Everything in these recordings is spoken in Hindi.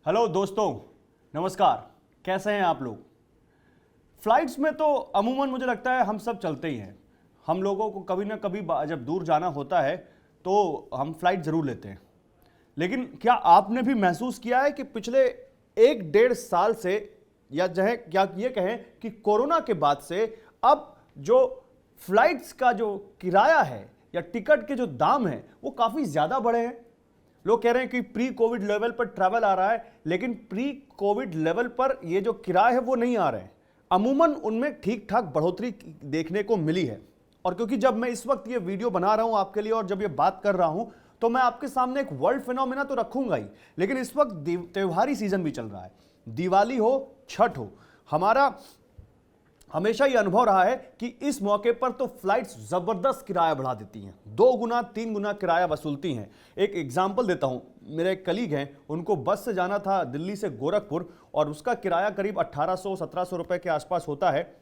हेलो दोस्तों, नमस्कार। कैसे हैं आप लोग? फ्लाइट्स में तो अमूमन मुझे लगता है हम सब चलते ही हैं। हम लोगों को कभी ना कभी जब दूर जाना होता है तो हम फ्लाइट ज़रूर लेते हैं। लेकिन क्या आपने भी महसूस किया है कि पिछले 1 डेढ़ साल से, या जो है क्या ये कहें कि कोरोना के बाद से, अब जो फ्लाइट्स का जो किराया है या टिकट के जो दाम हैं वो काफ़ी ज़्यादा बढ़े हैं। लोग कह रहे हैं कि प्री कोविड लेवल पर ट्रैवल आ रहा है, लेकिन प्री कोविड लेवल पर ये जो किराए है वो नहीं आ रहे हैं। अमूमन उनमें ठीक ठाक बढ़ोतरी देखने को मिली है। और क्योंकि जब मैं इस वक्त ये वीडियो बना रहा हूं आपके लिए और जब ये बात कर रहा हूं, तो मैं आपके सामने एक वर्ल्ड फिनोमेना तो रखूंगा ही, लेकिन इस वक्त त्योहारी सीजन भी चल रहा है। दिवाली हो, छठ हो, हमारा हमेशा ये अनुभव रहा है कि इस मौके पर तो फ्लाइट्स जबरदस्त किराया बढ़ा देती हैं, 2 गुना 3 गुना किराया वसूलती हैं। एक एग्जाम्पल देता हूं, मेरे एक कलीग हैं, उनको बस से जाना था दिल्ली से गोरखपुर और उसका किराया करीब 1800-1700 रुपए के आसपास होता है।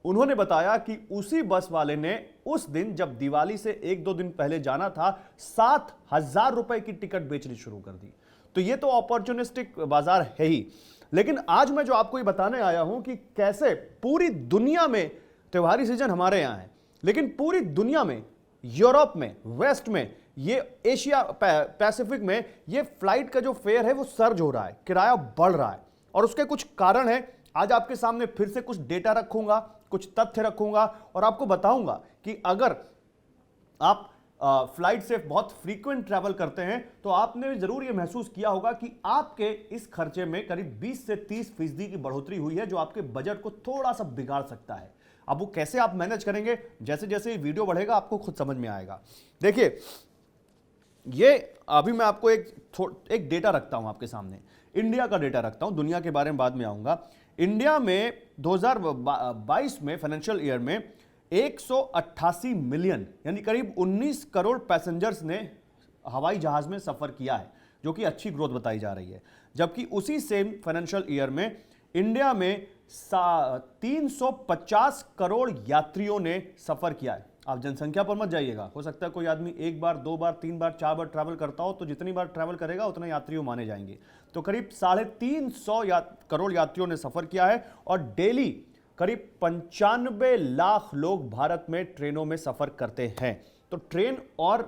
उन्होंने बताया कि उसी बस वाले ने उस दिन, जब दिवाली से 1-2 दिन पहले जाना था, 7,000 रुपए की टिकट बेचनी शुरू कर दी। तो ये तो अपॉर्चुनिस्टिक बाजार है ही। लेकिन आज मैं जो आपको ये बताने आया हूं कि कैसे पूरी दुनिया में त्योहारी सीजन हमारे यहां है, लेकिन पूरी दुनिया में, यूरोप में, वेस्ट में, ये एशिया पैसिफिक में, ये फ्लाइट का जो फेयर है वो सर्ज हो रहा है, किराया बढ़ रहा है। और उसके कुछ कारण है। आज आपके सामने फिर से कुछ डेटा रखूंगा, कुछ तथ्य रखूंगा और आपको बताऊंगा कि अगर आप फ्लाइट से बहुत फ्रीक्वेंट ट्रैवल करते हैं तो आपने जरूर ये महसूस किया होगा कि आपके इस खर्चे में करीब 20 से 30% की बढ़ोतरी हुई है, जो आपके बजट को थोड़ा सा बिगाड़ सकता है। अब वो कैसे आप मैनेज करेंगे, जैसे जैसे वीडियो बढ़ेगा आपको खुद समझ में आएगा। देखिए, ये अभी मैं आपको एक डेटा रखता हूं आपके सामने, इंडिया का डेटा रखता हूं, दुनिया के बारे में बाद में आऊंगा। इंडिया में 2022 में, फाइनेंशियल ईयर में, 188 मिलियन यानी करीब 19 करोड़ पैसेंजर्स ने हवाई जहाज में सफर किया है, जो कि अच्छी ग्रोथ बताई जा रही है। जबकि उसी सेम फाइनेंशियल ईयर में इंडिया में 350 करोड़ यात्रियों ने सफर किया है। आप जनसंख्या पर मत जाइएगा, हो सकता है कोई आदमी 1 बार 2 बार 3 बार 4 बार ट्रैवल करता हो, तो जितनी बार ट्रैवल करेगा उतने यात्रियों माने जाएंगे। तो करीब 350 करोड़ यात्रियों ने सफर किया है और डेली करीब 95 लाख लोग भारत में ट्रेनों में सफर करते हैं। तो ट्रेन और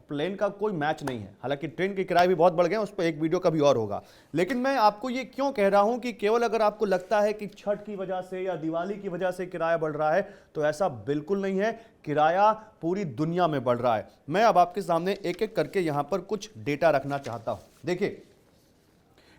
प्लेन का कोई मैच नहीं है। हालांकि ट्रेन के किराए भी बहुत बढ़ गए हैं, उस पर एक वीडियो कभी और होगा। लेकिन मैं आपको ये क्यों कह रहा हूं कि केवल अगर आपको लगता है कि छठ की वजह से या दिवाली की वजह से किराया बढ़ रहा है, तो ऐसा बिल्कुल नहीं है। किराया पूरी दुनिया में बढ़ रहा है। मैं अब आपके सामने एक एक करके यहां पर कुछ डेटा रखना चाहता हूं। देखिए,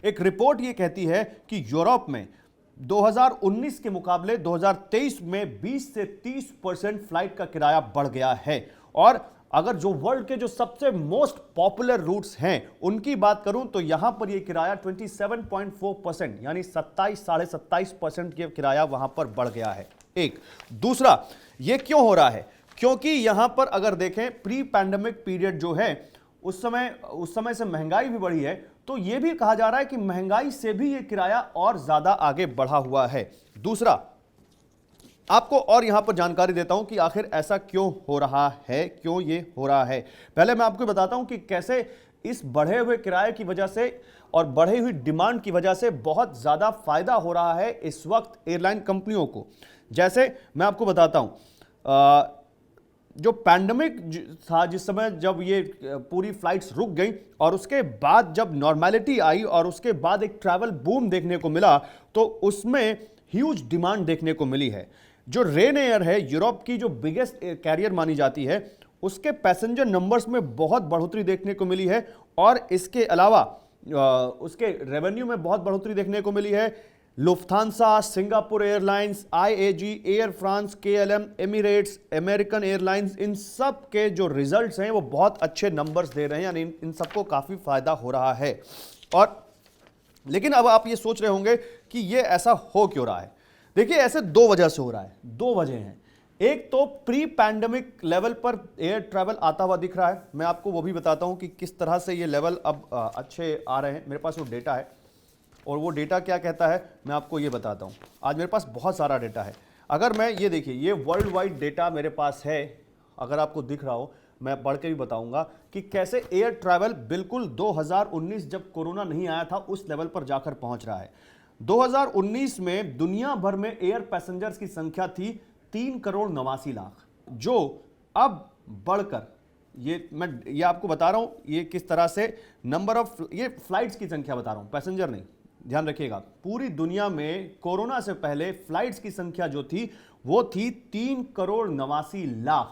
एक रिपोर्ट ये कहती है कि यूरोप में 2019 के मुकाबले 2023 में 20 से 30% फ्लाइट का किराया बढ़ गया है। और अगर जो वर्ल्ड के जो सबसे मोस्ट पॉपुलर रूट्स हैं उनकी बात करूं तो यहां पर यह किराया 27.4% यानी 27-27.5% के किराया वहां पर बढ़ गया है। एक दूसरा, यह क्यों हो रहा है? क्योंकि यहां पर अगर देखें, प्री पैंडेमिक पीरियड जो है उस समय से महंगाई भी बढ़ी है, तो यह भी कहा जा रहा है कि महंगाई से भी यह किराया और ज्यादा आगे बढ़ा हुआ है। दूसरा, आपको और यहां पर जानकारी देता हूं कि आखिर ऐसा क्यों हो रहा है, क्यों ये हो रहा है। पहले मैं आपको बताता हूं कि कैसे इस बढ़े हुए किराए की वजह से और बढ़ी हुई डिमांड की वजह से बहुत ज्यादा फायदा हो रहा है इस वक्त एयरलाइन कंपनियों को। जैसे मैं आपको बताता हूं, जो पैंडेमिक था, जिस समय जब ये पूरी फ्लाइट्स रुक गई और उसके बाद जब नॉर्मैलिटी आई और उसके बाद एक ट्रैवल बूम देखने को मिला, तो उसमें ह्यूज डिमांड देखने को मिली है। जो रेन एयर है, यूरोप की जो बिगेस्ट कैरियर मानी जाती है, उसके पैसेंजर नंबर्स में बहुत बढ़ोतरी देखने को मिली है और इसके अलावा उसके रेवेन्यू में बहुत बढ़ोतरी देखने को मिली है। Lufthansa, Singapore Airlines, IAG, Air France, KLM, Emirates, American Airlines, इन सब के जो रिजल्ट्स हैं वो बहुत अच्छे नंबर्स दे रहे हैं, यानी इन सबको काफ़ी फायदा हो रहा है। और लेकिन अब आप ये सोच रहे होंगे कि ये ऐसा हो क्यों रहा है। देखिए, ऐसे 2 वजह से हो रहा है, 2 वजह हैं। एक तो प्री पैंडेमिक लेवल पर एयर ट्रैवल आता हुआ दिख रहा है। मैं आपको वो भी बताता हूं कि किस तरह से ये लेवल अब अच्छे आ रहे हैं। मेरे पास वो डेटा है और वो डेटा क्या कहता है मैं आपको ये बताता हूं। आज मेरे पास बहुत सारा डेटा है। अगर मैं ये देखिए, ये वर्ल्ड वाइड डेटा मेरे पास है, अगर आपको दिख रहा हो, मैं पढ़ के भी बताऊंगा कि कैसे एयर ट्रैवल बिल्कुल 2019 जब कोरोना नहीं आया था उस लेवल पर जाकर पहुंच रहा है। 2019 में दुनिया भर में एयर पैसेंजर्स की संख्या थी 3,89,00,000, जो अब बढ़कर ये आपको बता रहा हूं ये किस तरह से नंबर ऑफ, ये फ्लाइट्स की संख्या बता रहा हूं, पैसेंजर नहीं, ध्यान रखिएगा। पूरी दुनिया में कोरोना से पहले फ्लाइट्स की संख्या जो थी वो थी 3,89,00,000,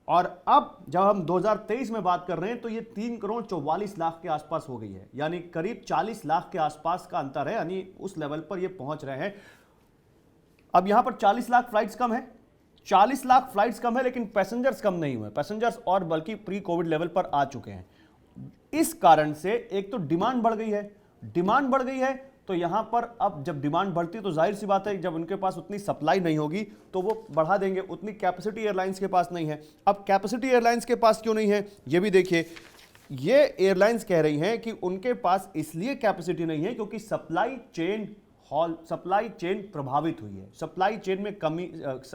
और अब जब हम 2023 में बात कर रहे हैं तो ये 3,44,00,000 के आसपास हो गई है, यानी करीब 40 लाख के आसपास का अंतर है, यानी उस लेवल पर ये पहुंच रहे हैं। अब यहां पर 40 लाख फ्लाइट्स कम है, 40 लाख फ्लाइट्स कम है, लेकिन पैसेंजर्स कम नहीं हुए, पैसेंजर्स और बल्कि प्री कोविड लेवल पर आ चुके हैं। इस कारण से एक तो डिमांड बढ़ गई है, डिमांड बढ़ गई है तो यहां पर अब जब डिमांड बढ़ती है तो जाहिर सी बात है जब उनके पास उतनी सप्लाई नहीं होगी तो वो बढ़ा देंगे, उतनी कैपेसिटी एयरलाइंस के पास नहीं है। अब कैपेसिटी एयरलाइंस के पास क्यों नहीं है ये भी देखिए, ये एयरलाइंस कह रही हैं कि उनके पास इसलिए कैपेसिटी नहीं है क्योंकि सप्लाई चेन प्रभावित हुई है, सप्लाई चेन में कमी,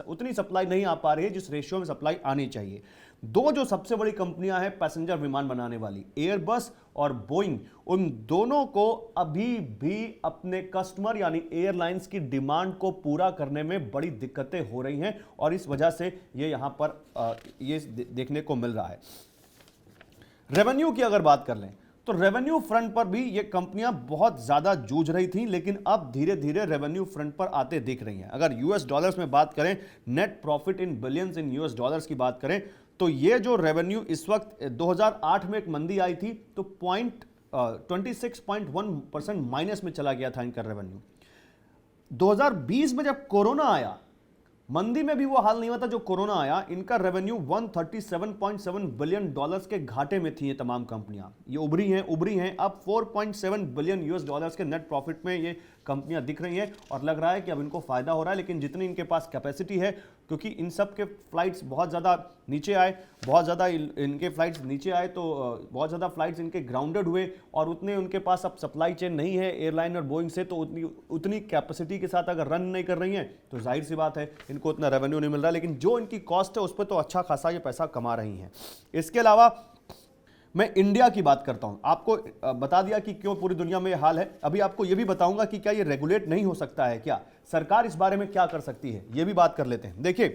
उतनी सप्लाई नहीं आ पा रही है जिस रेशियो में सप्लाई आनी चाहिए। दो जो सबसे बड़ी कंपनियां हैं पैसेंजर विमान बनाने वाली, एयरबस और बोइंग, उन दोनों को अभी भी अपने कस्टमर यानी एयरलाइंस की डिमांड को पूरा करने में बड़ी दिक्कतें हो रही हैं, और इस वजह से ये यहां पर ये देखने को मिल रहा है। रेवेन्यू की अगर बात कर लें तो रेवेन्यू फ्रंट पर भी ये कंपनियां बहुत ज्यादा जूझ रही थी, लेकिन अब धीरे धीरे रेवेन्यू फ्रंट पर आते दिख रही हैं। अगर यूएस डॉलर्स में बात करें, net profit in billions in US dollars की बात करें तो ये जो रेवेन्यू इस वक्त 2008 में एक मंदी आई थी तो 26.1% माइनस में चला गया था इनका रेवेन्यू। 2020 में जब कोरोना आया, मंदी में भी वो हाल नहीं हुआ था जो कोरोना आया, इनका रेवेन्यू 137.7 बिलियन डॉलर्स के घाटे में थी ये तमाम कंपनियां। ये उभरी हैं अब 4.7 बिलियन यूएस डॉलर्स के नेट प्रॉफिट में ये कंपनियां दिख रही हैं, और लग रहा है कि अब इनको फायदा हो रहा है। लेकिन जितनी इनके पास कैपेसिटी है, क्योंकि इन सब के फ्लाइट्स बहुत ज़्यादा नीचे आए, बहुत ज़्यादा इनके फ्लाइट्स नीचे आए तो बहुत ज़्यादा फ्लाइट्स इनके ग्राउंडेड हुए, और उतने उनके पास अब सप्लाई चेन नहीं है एयरलाइन और बोइंग से, तो उतनी कैपेसिटी के साथ अगर रन नहीं कर रही हैं तो जाहिर सी बात है इनको उतना रेवेन्यू नहीं मिल रहा। लेकिन जो इनकी कॉस्ट है उस पर तो अच्छा खासा ये पैसा कमा रही हैं। इसके अलावा मैं इंडिया की बात करता हूं, आपको बता दिया कि क्यों पूरी दुनिया में यह हाल है। अभी आपको यह भी बताऊंगा कि क्या यह रेगुलेट नहीं हो सकता है, क्या सरकार इस बारे में क्या कर सकती है, यह भी बात कर लेते हैं। देखिए,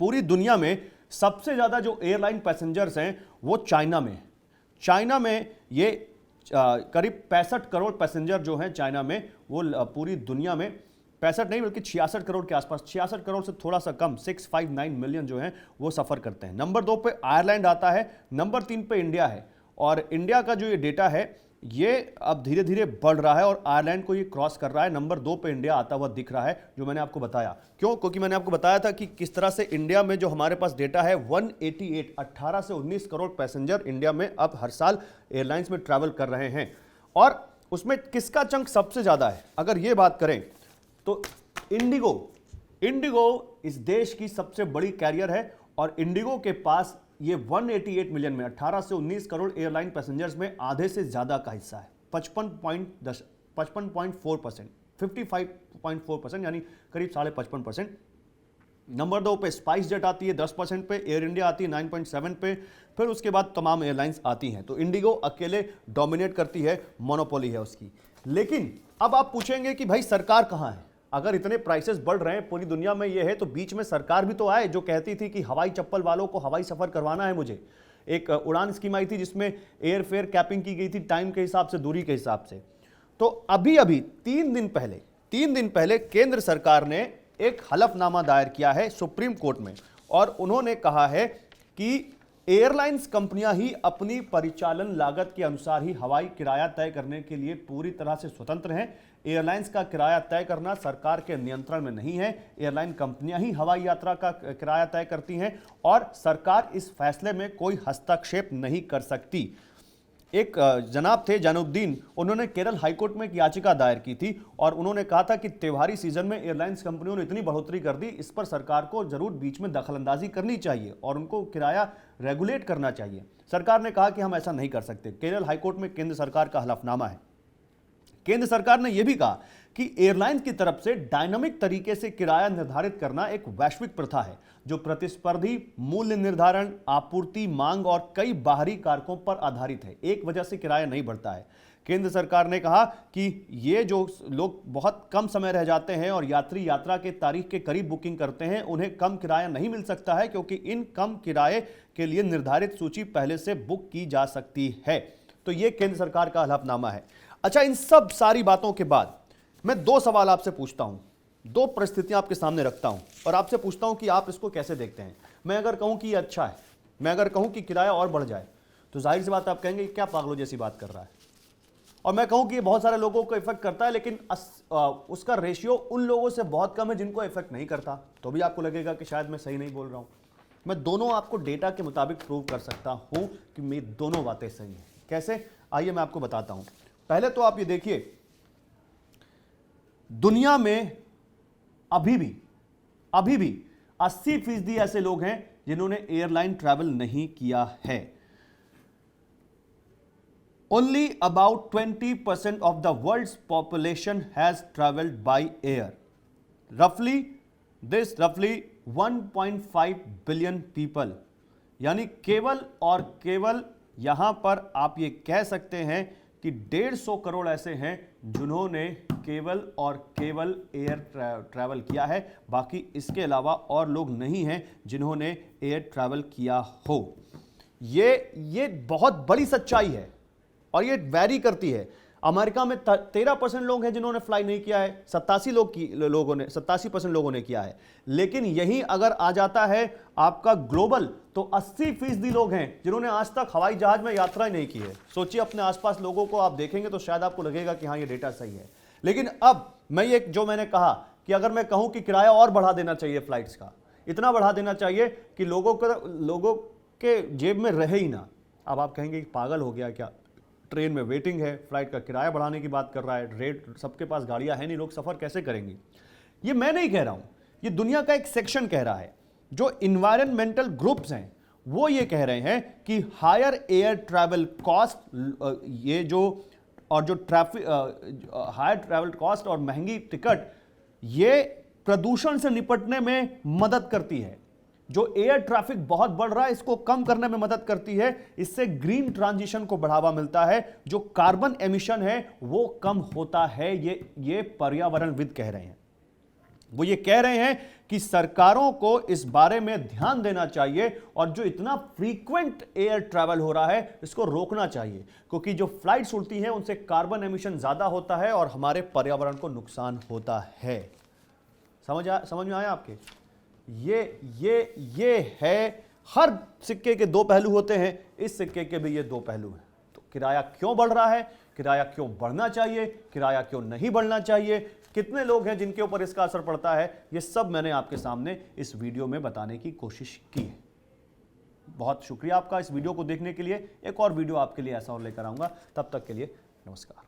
पूरी दुनिया में सबसे ज्यादा जो एयरलाइन पैसेंजर्स हैं वो चाइना में है। चाइना में ये करीब 65 करोड़ पैसेंजर जो हैं चाइना में, वो पूरी दुनिया में 65 नहीं बल्कि 66 करोड़ के आसपास, 66 करोड़ से थोड़ा सा कम 659 मिलियन जो हैं वो सफ़र करते हैं। नंबर 2 पे आयरलैंड आता है, नंबर 3 पे इंडिया है, और इंडिया का जो ये डेटा है ये अब धीरे धीरे बढ़ रहा है और आयरलैंड को ये क्रॉस कर रहा है। नंबर 2 पे इंडिया आता हुआ दिख रहा है, जो मैंने आपको बताया। क्यों? क्योंकि मैंने आपको बताया था कि किस तरह से इंडिया में जो हमारे पास डेटा है 188 18 से 19 करोड़ पैसेंजर इंडिया में अब हर साल एयरलाइंस में ट्रैवल कर रहे हैं, और उसमें किसका चंक सबसे ज़्यादा है अगर ये बात करें तो इंडिगो इस देश की सबसे बड़ी कैरियर है, और इंडिगो के पास ये 188 मिलियन में 18 से 19 करोड़ एयरलाइन पैसेंजर्स में आधे से ज्यादा का हिस्सा है, 55.4%, 55.4%, यानी करीब 55.5%। नंबर 2 पे स्पाइस जेट आती है 10% पे, एयर इंडिया आती है 9.7 पे, फिर उसके बाद तमाम एयरलाइंस आती हैं। तो इंडिगो अकेले डोमिनेट करती है, मोनोपोली है उसकी। लेकिन अब आप पूछेंगे कि भाई सरकार कहाँ है? अगर इतने प्राइसेस बढ़ रहे हैं पूरी दुनिया में ये है, तो बीच में सरकार भी तो आए, जो कहती थी कि हवाई चप्पल वालों को हवाई सफर करवाना है मुझे। एक उड़ान स्कीम आई थी जिसमें एयर फेयर कैपिंग की गई थी टाइम के हिसाब से, दूरी के हिसाब से। तो अभी 3 दिन पहले केंद्र सरकार ने एक हलफनामा दायर किया है सुप्रीम कोर्ट में, और उन्होंने कहा है कि एयरलाइंस कंपनियां ही अपनी परिचालन लागत के अनुसार ही हवाई किराया तय करने के लिए पूरी तरह से स्वतंत्र हैं। एयरलाइंस का किराया तय करना सरकार के नियंत्रण में नहीं है, एयरलाइन कंपनियां ही हवाई यात्रा का किराया तय करती हैं, और सरकार इस फैसले में कोई हस्तक्षेप नहीं कर सकती। एक जनाब थे जैनुद्दीन, उन्होंने केरल हाईकोर्ट में एक याचिका दायर की थी, और उन्होंने कहा था कि त्योहारी सीजन में एयरलाइंस कंपनियों ने इतनी बढ़ोतरी कर दी, इस पर सरकार को जरूर बीच में दखलंदाजी करनी चाहिए और उनको किराया रेगुलेट करना चाहिए। सरकार ने कहा कि हम ऐसा नहीं कर सकते। केरल हाईकोर्ट में केंद्र सरकार का हलफनामा है। केंद्र सरकार ने यह भी कहा कि एयरलाइंस की तरफ से डायनामिक तरीके से किराया निर्धारित करना एक वैश्विक प्रथा है जो प्रतिस्पर्धी मूल्य निर्धारण, आपूर्ति, मांग और कई बाहरी कारकों पर आधारित है। एक वजह से किराया नहीं बढ़ता है। केंद्र सरकार ने कहा कि ये जो लोग बहुत कम समय रह जाते हैं और यात्री यात्रा के तारीख के करीब बुकिंग करते हैं, उन्हें कम किराया नहीं मिल सकता है क्योंकि इन कम किराए के लिए निर्धारित सूची पहले से बुक की जा सकती है। तो ये केंद्र सरकार का हलफनामा है। अच्छा, इन सब सारी बातों के बाद मैं दो सवाल आपसे पूछता हूं, दो परिस्थितियां आपके सामने रखता हूं और आपसे पूछता हूं कि आप इसको कैसे देखते हैं। मैं अगर कहूं कि ये अच्छा है, मैं अगर कहूं कि किराया और बढ़ जाए, तो जाहिर सी बात आप कहेंगे क्या पागलों जैसी बात कर रहा है। और मैं कहूं कि ये बहुत सारे लोगों को इफेक्ट करता है, लेकिन उसका रेशियो उन लोगों से बहुत कम है जिनको इफेक्ट नहीं करता, तो भी आपको लगेगा कि शायद मैं सही नहीं बोल रहा हूं। मैं दोनों आपको डेटा के मुताबिक प्रूव कर सकता हूं कि मेरी दोनों बातें सही हैं। कैसे, आइए मैं आपको बताता हूं। पहले तो आप ये देखिए, दुनिया में अभी भी 80% ऐसे लोग हैं जिन्होंने एयरलाइन ट्रैवल नहीं किया है। Only about 20% of the world's population has traveled by air. Roughly 1.5 billion people. यानी केवल और केवल यहां पर आप ये कह सकते हैं कि 150 करोड़ ऐसे हैं जिन्होंने केवल और केवल एयर ट्रैवल किया है। बाकी इसके अलावा और लोग नहीं हैं जिन्होंने एयर ट्रैवल किया हो। ये बहुत बड़ी सच्चाई है और ये वैरी करती है। अमेरिका में 13% लोग हैं जिन्होंने फ्लाई नहीं किया है, 87% लोगों ने किया है। लेकिन यही अगर आ जाता है आपका ग्लोबल, तो 80% लोग हैं जिन्होंने आज तक हवाई जहाज में यात्रा ही नहीं की है। सोचिए, अपने आसपास लोगों को आप देखेंगे तो शायद आपको लगेगा कि हाँ, ये डेटा सही है। लेकिन अब मैं ये जो मैंने कहा कि अगर मैं कहूं कि किराया और बढ़ा देना चाहिए, फ्लाइट्स का इतना बढ़ा देना चाहिए कि लोगों के जेब में रहे ही ना। अब आप कहेंगे कि पागल हो गया क्या, ट्रेन में वेटिंग है, फ्लाइट का किराया बढ़ाने की बात कर रहा है, रेट, सबके पास गाड़ियां हैं नहीं, लोग सफर कैसे करेंगे। ये मैं नहीं कह रहा हूं, ये दुनिया का एक सेक्शन कह रहा है। जो इन्वायरमेंटल ग्रुप्स हैं वो ये कह रहे हैं कि हायर एयर ट्रैवल कॉस्ट, ये जो और जो हायर ट्रैवल कॉस्ट और महंगी टिकट, ये प्रदूषण से निपटने में मदद करती है। जो एयर ट्रैफिक बहुत बढ़ रहा है इसको कम करने में मदद करती है। इससे ग्रीन ट्रांजिशन को बढ़ावा मिलता है, जो कार्बन एमिशन है वो कम होता है। ये पर्यावरणविद कह रहे हैं। वो ये कह रहे हैं कि सरकारों को इस बारे में ध्यान देना चाहिए और जो इतना फ्रीक्वेंट एयर ट्रैवल हो रहा है इसको रोकना चाहिए, क्योंकि जो फ्लाइट्स उड़ती हैं उनसे कार्बन एमिशन ज्यादा होता है और हमारे पर्यावरण को नुकसान होता है। समझ में आया आपके? ये है, हर सिक्के के दो पहलू होते हैं, इस सिक्के के भी ये दो पहलू हैं। तो किराया क्यों बढ़ रहा है, किराया क्यों बढ़ना चाहिए, किराया क्यों नहीं बढ़ना चाहिए, कितने लोग हैं जिनके ऊपर इसका असर पड़ता है, ये सब मैंने आपके सामने इस वीडियो में बताने की कोशिश की है। बहुत शुक्रिया आपका इस वीडियो को देखने के लिए। एक और वीडियो आपके लिए ऐसा और लेकर आऊंगा, तब तक के लिए नमस्कार।